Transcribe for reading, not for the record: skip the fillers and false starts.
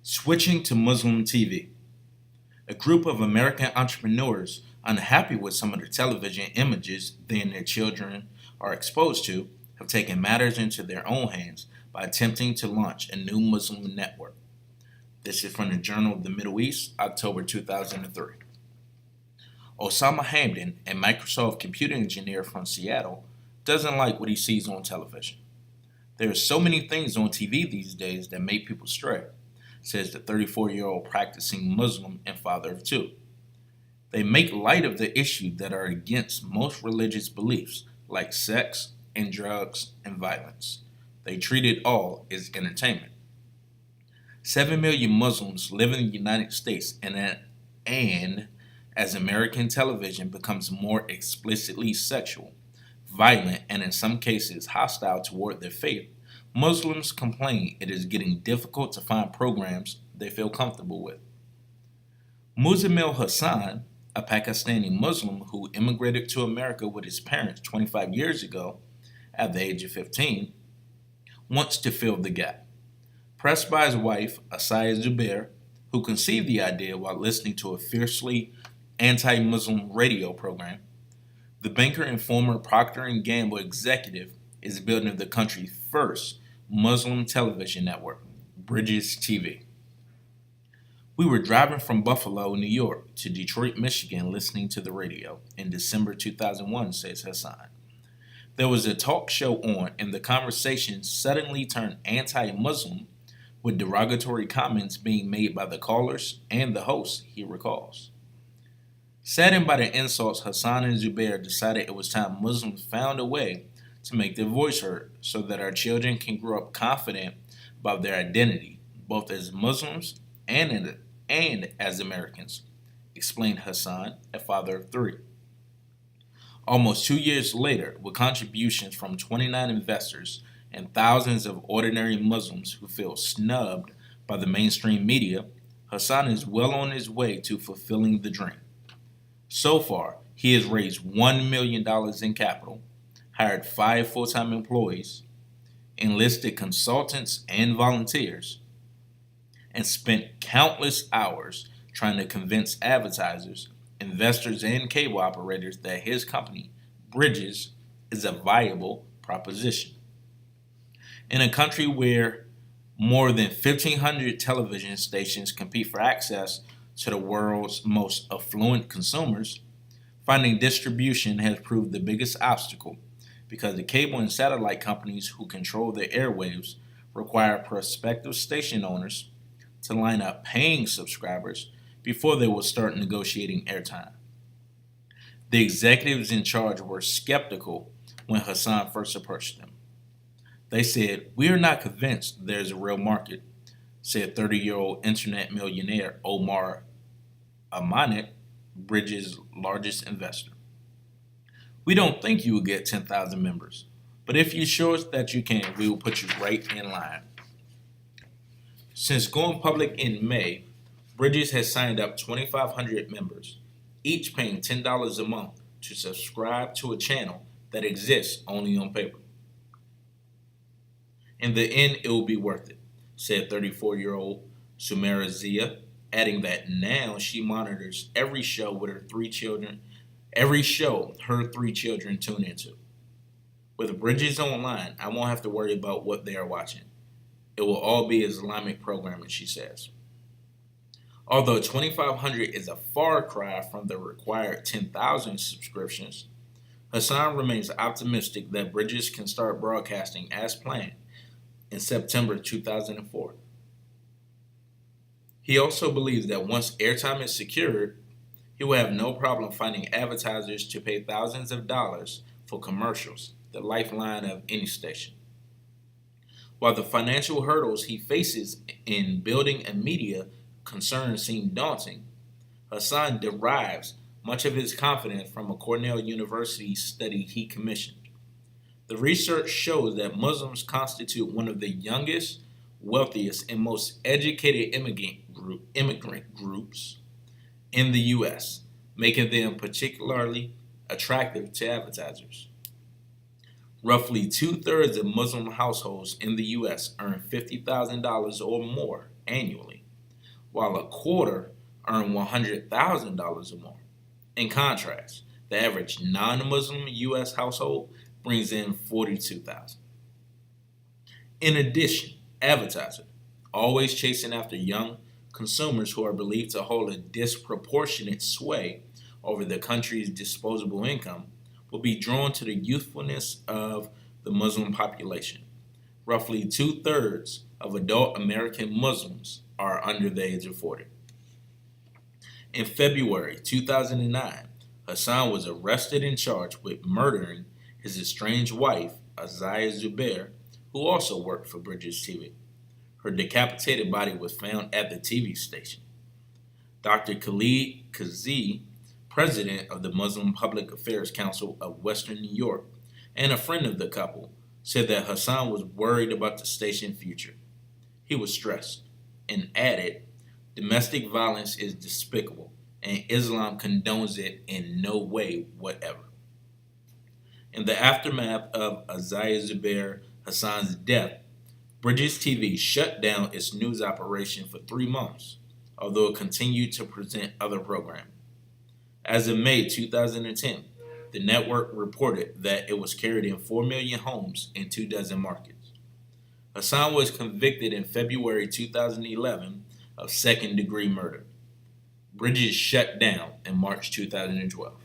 Switching to Muslim TV. A group of American entrepreneurs unhappy with some of the television images they and their children are exposed to have taken matters into their own hands by attempting to launch a new Muslim network. This is from the Journal of the Middle East, October 2003. Osama Hamdan, a Microsoft computer engineer from Seattle, doesn't like what he sees on television. There are so many things on TV these days that make people stray, says the 34-year-old practicing Muslim and father of two. They make light of the issues that are against most religious beliefs, like sex and drugs and violence. They treat it all as entertainment. 7 million Muslims live in the United States, and as American television becomes more explicitly sexual, violent, and in some cases hostile toward their faith, Muslims complain it is getting difficult to find programs they feel comfortable with. Muzamil Hassan, a Pakistani Muslim who immigrated to America with his parents 25 years ago at the age of 15, wants to fill the gap. Pressed by his wife, Asaya Zubair, who conceived the idea while listening to a fiercely anti-Muslim radio program, the banker and former Procter & Gamble executive is building the country's first Muslim television network, Bridges TV. We were driving from Buffalo, New York to Detroit, Michigan listening to the radio in December 2001, says Hassan. There was a talk show on and the conversation suddenly turned anti-Muslim with derogatory comments being made by the callers and the host, he recalls. Saddened by the insults, Hassan and Zubair decided it was time Muslims found a way to make their voice heard so that our children can grow up confident about their identity, both as Muslims and as Americans, explained Hassan, a father of three. Almost 2 years later, with contributions from 29 investors and thousands of ordinary Muslims who feel snubbed by the mainstream media, Hassan is well on his way to fulfilling the dream. So far, he has raised $1 million in capital, hired 5 full-time employees, enlisted consultants and volunteers, and spent countless hours trying to convince advertisers, investors, and cable operators that his company, Bridges, is a viable proposition. In a country where more than 1,500 television stations compete for access to the world's most affluent consumers, finding distribution has proved the biggest obstacle because the cable and satellite companies who control the airwaves require prospective station owners to line up paying subscribers before they will start negotiating airtime. The executives in charge were skeptical when Hassan first approached them. They said, "We are not convinced there's a real market," said 30-year-old internet millionaire Omar Amanet, Bridges' largest investor. "We don't think you will get 10,000 members, but if you show us that you can, we will put you right in line." Since going public in May, Bridges has signed up 2,500 members, each paying $10 a month to subscribe to a channel that exists only on paper. In the end, it will be worth it, said 34-year-old Sumaira Zia, adding that now she monitors every show her 3 children tune into. With Bridges Online, I won't have to worry about what they are watching. It will all be Islamic programming, she says. Although 2,500 is a far cry from the required 10,000 subscriptions, Hassan remains optimistic that Bridges can start broadcasting as planned in September 2004. He also believes that once airtime is secured, he will have no problem finding advertisers to pay thousands of dollars for commercials, the lifeline of any station. While the financial hurdles he faces in building a media concern seem daunting, Hassan derives much of his confidence from a Cornell University study he commissioned. The research shows that Muslims constitute one of the youngest, wealthiest, and most educated immigrant groups in the U.S., making them particularly attractive to advertisers. Roughly 2/3 of Muslim households in the U.S. earn $50,000 or more annually, while a quarter earn $100,000 or more. In contrast, the average non-Muslim U.S. household brings in $42,000. In addition, advertisers, always chasing after young consumers who are believed to hold a disproportionate sway over the country's disposable income, will be drawn to the youthfulness of the Muslim population. Roughly two-thirds of adult American Muslims are under the age of 40. In February 2009, Hassan was arrested and charged with murdering his estranged wife, Azaya Zubair, who also worked for Bridges TV. Her decapitated body was found at the TV station. Dr. Khalid Kazi, president of the Muslim Public Affairs Council of Western New York, and a friend of the couple, said that Hassan was worried about the station's future. He was stressed and added, "Domestic violence is despicable, and Islam condones it in no way whatever." In the aftermath of Azaya Zubair Hassan's death, Bridges TV shut down its news operation for 3 months, although it continued to present other programming. As of May 2010, the network reported that it was carried in 4 million homes in 24 markets. Hassan was convicted in February 2011 of second-degree murder. Bridges shut down in March 2012.